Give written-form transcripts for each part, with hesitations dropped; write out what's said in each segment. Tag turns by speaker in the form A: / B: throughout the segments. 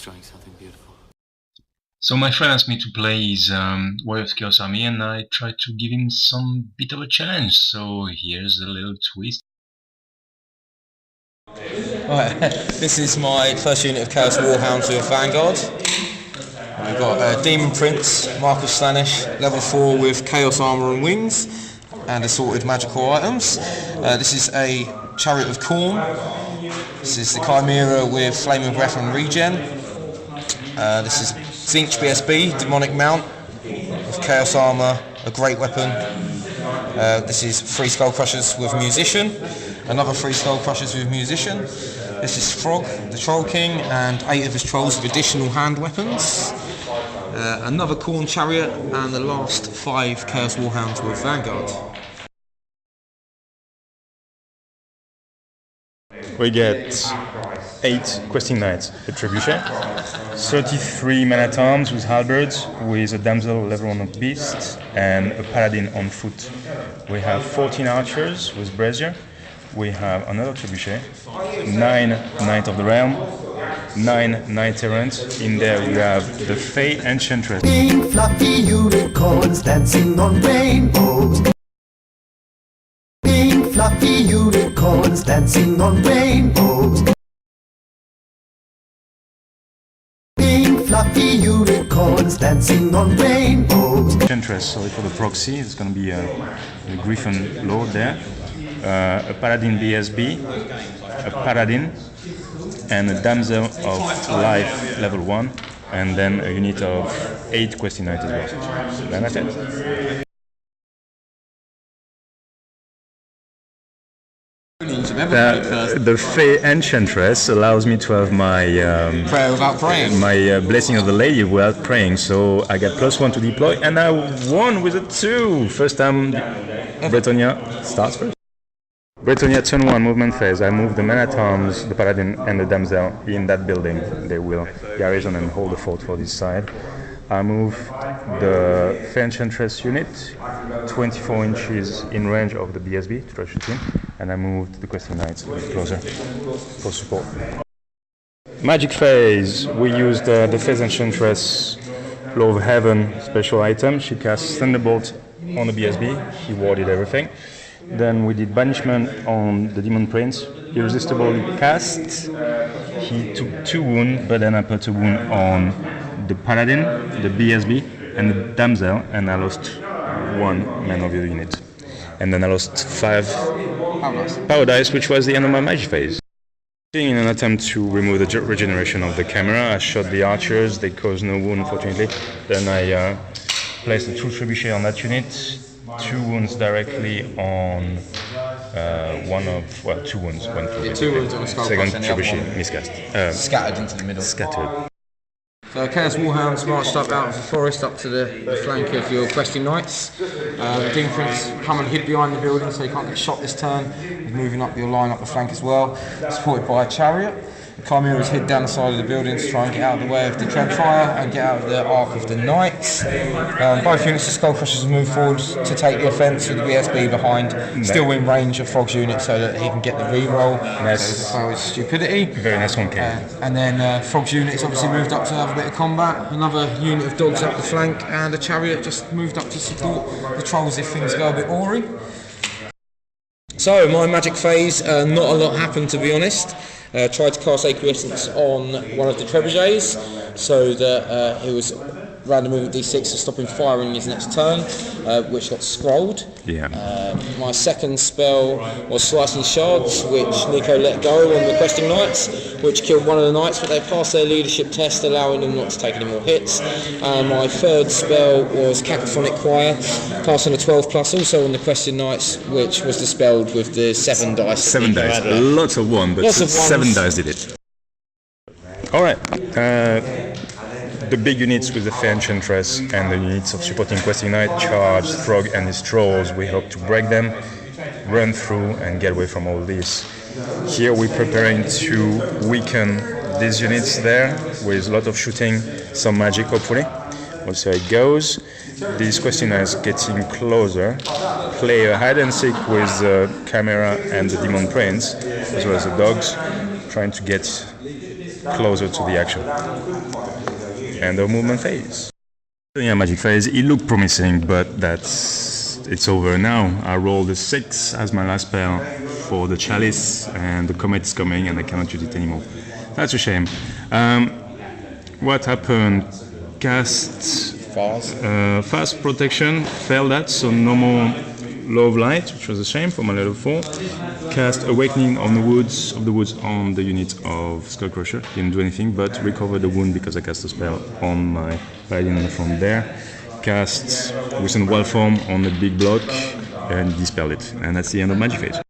A: destroying something beautiful.
B: So my friend asked me to play his Warrior of Chaos Army, and I tried to give him some bit of a challenge. So here's a little twist.
C: Right, this is my first unit of Chaos Warhounds with Vanguard. We've got Demon Prince, Marcus Slanish, level 4 with Chaos Armour and Wings, and assorted magical items. This is a Chariot of Khorne. This is the Chimera with Flaming Breath and Regen. This is Zinch BSB, Demonic Mount, with Chaos Armour, a great weapon. This is 3 Skull Crushers with Musician, another 3 Skull Crushers with Musician. This is Frog, the Troll King, and 8 of his trolls with additional hand weapons. Another Khorne Chariot, and the last 5 Chaos Warhounds with Vanguard.
D: We get 8 Questing Knights, a Trebuchet, 33 Men-at-Arms with Halberds, with a Damsel level 1 of Beast, and a Paladin on foot. We have 14 Archers with Brazier, we have another Trebuchet, 9 Knight of the Realm, 9 Knight Errant. In there we have the Fay Enchantress.
E: Pink fluffy unicorns dancing on rainbows. Pink fluffy unicorns dancing on rainbows. Pink fluffy unicorns dancing on rainbows.
D: Enchantress, sorry for the proxy, it's going to be the Griffin Lord there. A Paladin BSB, a Paladin, and a Damsel of Life level 1, and then a unit of 8 Questing Knights as well. Then that's it. The Fay Enchantress allows me to have my
C: Prayer without praying.
D: my Blessing of the Lady without praying, so I get +1 to deploy, and I won with a 2. First time Bretonnia starts first. Bretonnia turn 1 movement phase. I move the Men-at-Arms, the Paladin, and the Damsel in that building. They will garrison and hold the fort for this side. I move the Fay Enchantress unit 24 inches in range of the BSB to try to shoot him, and I moved the Questing Knights a bit closer for support. Magic phase. We used the Fay Enchantress Law of Heaven special item. She casts Thunderbolt on the BSB. He warded everything. Then we did Banishment on the Demon Prince. Irresistible cast. He took 2 wounds, but then I put a wound on the Paladin, the BSB, and the Damsel, and I lost 1 man of the unit. And then I lost 5 power dice, which was the end of my magic phase. In an attempt to remove the regeneration of the camera, I shot the archers. They caused no wound, unfortunately. Then I placed the 2 trebuchet on that unit. 2 wounds directly on 2 wounds went through.
C: 2 wounds on the skull.
D: Second trebuchet miscast.
C: Scattered into the middle.
D: Scattered.
C: So Chaos Warhounds marched up out of the forest up to the flank of your Questing Knights. The Demon Prince come and hid behind the building so he can't get shot this turn. He's moving up your line up the flank as well, supported by a chariot. The Chimera's hid down the side of the building to try and get out of the way of the Dreadfire and get out of the arc of the Knights. Both units of Skull Crushers have moved forward to take the offence with the BSB behind, still in range of Frog's unit so that he can get the reroll.
D: Nice.
C: So his stupidity.
D: Very nice one, Ken.
C: And then Frog's unit has obviously moved up to have a bit of combat. Another unit of dogs up the flank, and a chariot just moved up to support the trolls if things go a bit awry. So my magic phase, not a lot happened to be honest. Tried to cast Acquiescence on one of the trebuchets so that it was random movement d6 to stop him firing his next turn, which got scrolled.
D: Yeah.
C: My second spell was Slicing Shards, which Nico let go on the Questing Knights, which killed one of the knights, but they passed their leadership test, allowing them not to take any more hits. My third spell was Cacophonic Choir, cast on a 12+, also on the Questing Knights, which was dispelled with the 7 dice.
D: 7 dice. Lots of 1, but
C: Lots of
D: 7 dice did it. Alright. The big units with the Fay Enchantress and the units of supporting Questing Knight charged Frog and his trolls. We hope to break them, run through and get away from all this. Here we're preparing to weaken these units there with a lot of shooting, some magic hopefully. We'll see how it goes. These Questing Knights getting closer, play a hide and seek with the Chimera and the Demon Prince, as well as the dogs, trying to get closer to the action. End of movement phase. Yeah, magic phase. It looked promising, but it's over now. I rolled a 6 as my last spell for the chalice, and the comet's coming, and I cannot use it anymore. That's a shame. What happened? Cast fast protection, failed that, so no more Law of Light, which was a shame for my level 4. Cast Awakening of the Woods on the unit of Skullcrusher. Didn't do anything, but recovered the wound because I cast a spell on my paladin from there. Cast Whistle Wall Form on the big block and dispelled it. And that's the end of magic phase.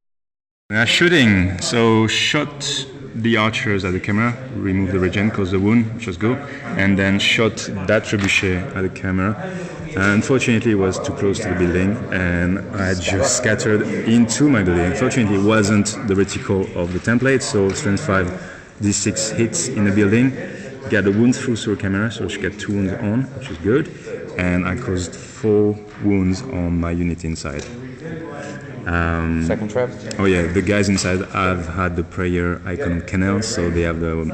D: Now shooting. So shot the archers at the camera, remove the regen, cause the wound, which was good, and then shot that trebuchet at the camera. Unfortunately, it was too close to the building, and I just scattered into my building. Unfortunately, it wasn't the reticle of the template, so strength 5, d6 hits in the building. Got a wound through the camera, so she got 2 wounds on, which is good, and I caused 4 wounds on my unit inside.
C: Second trap?
D: Oh yeah, the guys inside have had the prayer icon canal, so they have the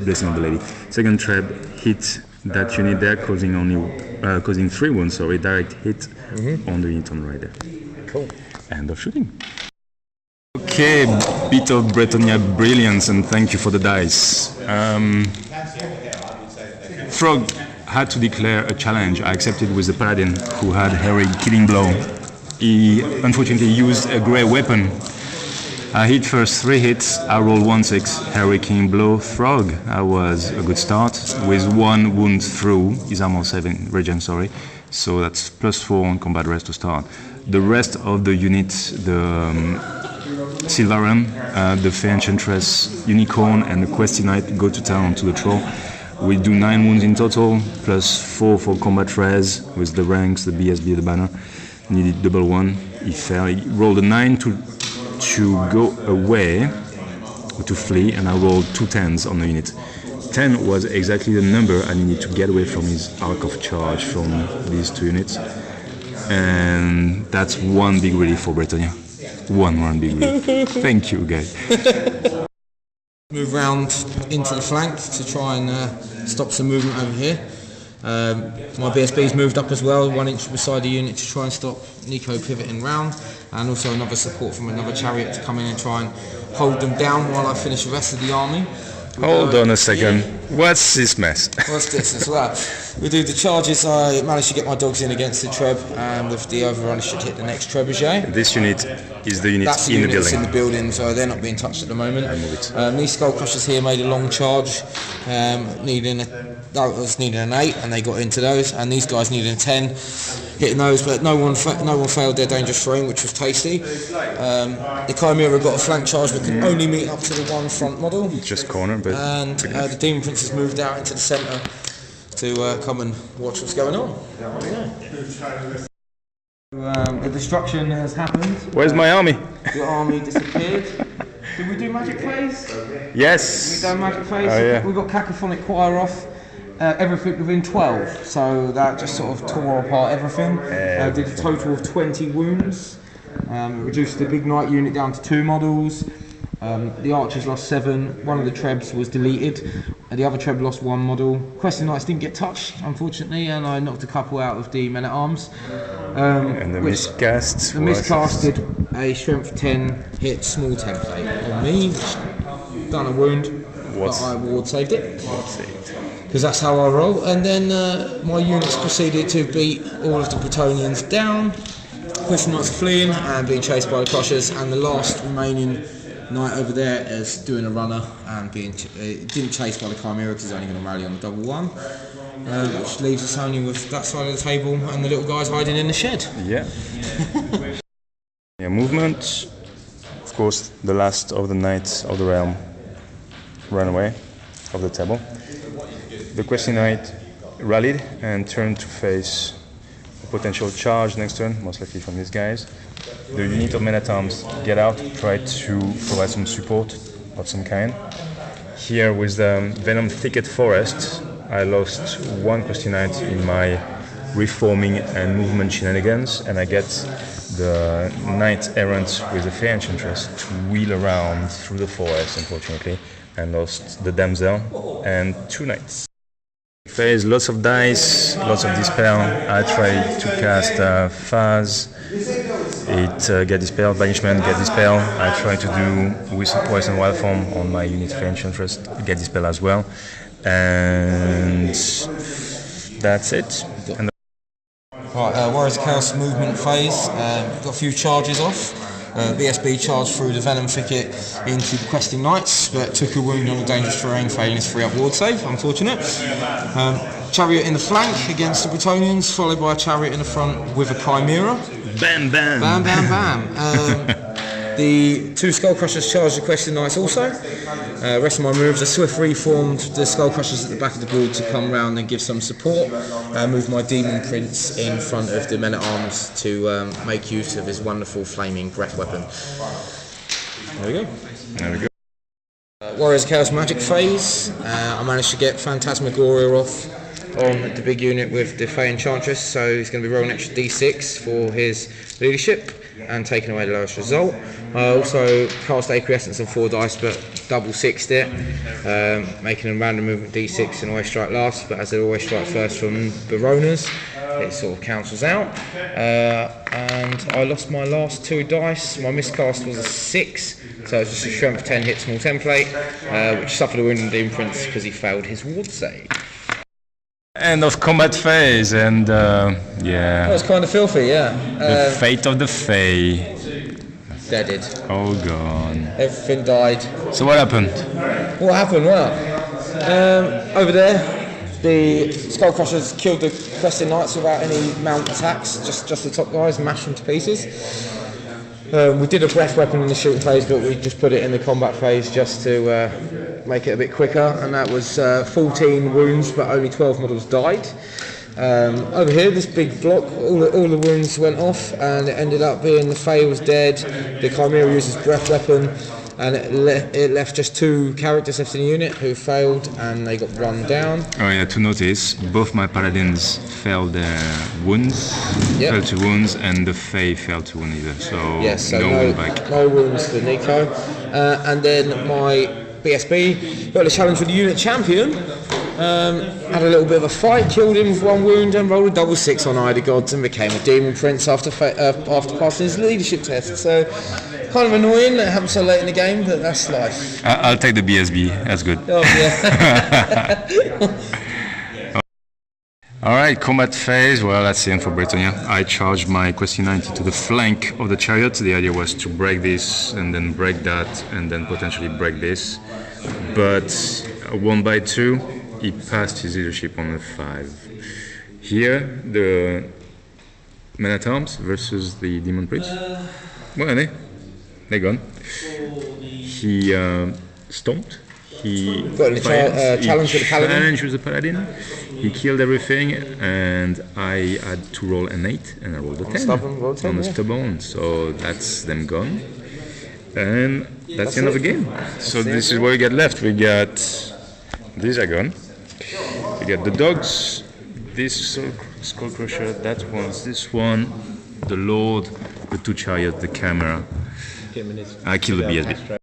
D: blessing of the lady. Second trap hit that unit there, causing 3 wounds, so a direct hit on the unit on the right there.
C: Cool.
D: End of shooting. Okay, bit of Bretonnia brilliance, and thank you for the dice. Frog had to declare a challenge. I accepted with the paladin, who had heroic killing blow. He unfortunately used a grey weapon. I hit first 3 hits, I rolled 1-6, heroic killing blow, Frog. That was a good start, with 1 wound through his armor 7 regen, sorry. So that's +4 on combat rest to start. The rest of the unit, the Silvarian, the Fay Enchantress, Unicorn and the Questy Knight go to town to the troll. We do 9 wounds in total, +4 for combat res, with the ranks, the BSB, the banner. Needed double 1, he fell. He rolled a 9 to go away, to flee, and I rolled 2 10s on the unit. 10 was exactly the number I needed to get away from his arc of charge from these 2 units. And that's 1 big relief for Bretonnia. 1 big relief. Thank you, guys.
C: Move round into the flank to try and stop some movement over here. My BSB's moved up as well, 1 inch beside the unit to try and stop Nico pivoting round, and also another support from another chariot to come in and try and hold them down while I finish the rest of the army.
D: Hold on a second. What's this mess?
C: What's this as well? We do the charges. I managed to get my dogs in against the treb, and with the overrun, I should hit the next trebuchet.
D: This unit is the unit
C: That's the
D: in
C: unit
D: the building.
C: that's in the building, so they're not being touched at the moment.
D: I move it.
C: These skull crushers here made a long charge, needing an 8, and they got into those. And these guys needed a 10, hitting those, but no one failed their dangerous throwing, which was tasty. The Chimera got a flank charge, but can only meet up to the 1 front model.
D: Just corner, but...
C: And the Demon Prince has moved out into the centre to come and watch what's going on. The destruction has happened.
D: Where's my army?
C: The army disappeared. Did we do magic phase?
D: Yes.
C: We done magic phase.
D: Oh, yeah.
C: We got cacophonic choir off. Everything within 12, so that just sort of tore apart everything. Did a total of 20 wounds. Reduced the big knight unit down to 2 models. The archers lost 7. 1 of the trebs was deleted. The other treb lost 1 model. Questing knights didn't get touched, unfortunately, and I knocked a couple out of the men at arms.
D: And the miscast.
C: The miscast did a strength 10 hit small template on me, which done a wound, but I ward saved it. Because that's how I roll. And then my units proceeded to beat all of the Bretonnians down. Questing knights fleeing and being chased by the crushers, and the last remaining knight over there is doing a runner and being didn't chase by the Chimera because he's only going to rally on the double 1, which leaves us only with that side of the table and the little guys hiding in the shed.
D: Yeah. Yeah, movement. Of course, the last of the knights of the realm ran away of the table. The Questing Knight rallied and turned to face a potential charge next turn, most likely from these guys. The unit of men-at-arms get out, try to provide some support of some kind. Here with the Venom Thicket Forest, I lost 1 Questing Knight in my reforming and movement shenanigans, and I get the Knight Errant with the Fay Enchantress to wheel around through the forest, unfortunately, and lost the damsel and 2 knights. Phase, lots of dice, lots of dispel. I try to cast Phase. It get dispel, banishment, get dispel. I try to do with poison wild form on my unit Fay Enchantress, get dispel as well. And that's it. And
C: Right, Warriors of Chaos movement phase. Got a few charges off. BSB charged through the Venom Thicket into the Questing Knights, but took a wound on a dangerous terrain, failing his 3-up ward save, unfortunate. Chariot in the flank against the Bretonians, followed by a chariot in the front with a Chimera.
D: bam, bam!
C: Bam, bam, bam. The 2 Skull Crushers charged the Questing Knights also. Rest of my moves, I swift reformed the Skull Crushers at the back of the board to come round and give some support. Moved my Demon Prince in front of the Men-at-Arms to make use of his wonderful flaming breath weapon. There we go.
D: There we go.
C: Warriors of Chaos Magic phase. I managed to get Phantasmagoria off on the big unit with the Fay Enchantress, so he's going to be rolling extra d6 for his leadership and taking away the lowest result. I also cast Acquiescence on 4 dice, but double sixed it, making a random movement d6 and always strike last, but as they always strike first from Baronas, it sort of cancels out. And I lost my last 2 dice. My miscast was a 6, so it's just a strength 10 hit small template, which suffered a wound on Demon Prince because he failed his ward save.
D: End of combat phase, and yeah.
C: That was kind of filthy, yeah.
D: The fate of the Fae.
C: Deaded.
D: All gone.
C: Everything died.
D: So what happened?
C: What happened? Well, over there, the Skull Crushers killed the Questing Knights without any mount attacks, just the top guys, mashed them to pieces. We did a breath weapon in the shooting phase, but we just put it in the combat phase just to make it a bit quicker, and that was 14 wounds, but only 12 models died. Over here, this big block, all the wounds went off, and it ended up being the Fae was dead, the Chimera used his breath weapon, and it left just 2 characters left in the unit who failed, and they got run down.
D: Oh yeah, to notice, both my paladins fell their wounds, fell to wounds, and the Fae fell to wound either, so,
C: yes, so
D: no wound back.
C: No wounds for Nico. And then my BSB got a challenge with the unit champion. Had a little bit of a fight, killed him with 1 wound, and rolled a double 6 on Ida Gods and became a Demon Prince after passing his leadership test. So, kind of annoying that it happened so late in the game, but that's life.
D: I'll take the BSB, that's good.
C: Oh, yeah.
D: Alright, combat phase, well that's the end for Bretonnia. I charged my Questing Knight to the flank of the chariot. The idea was to break this, and then break that, and then potentially break this. But 1 by 2, he passed his leadership on a 5. Here, the Men-at-Arms versus the Demon Prince. Well, they're gone. He stomped. He
C: got a challenge with the Paladin.
D: Challenge with the Paladin. He killed everything, and I had to roll an 8, and I rolled a 10 on the stubborn. So that's them gone, and that's the end of the game. So this is what we got left. We got these are gone. We got the dogs, this Skull Crusher, that one's this one, the Lord, the 2 chariots, the camera. I killed the BSB.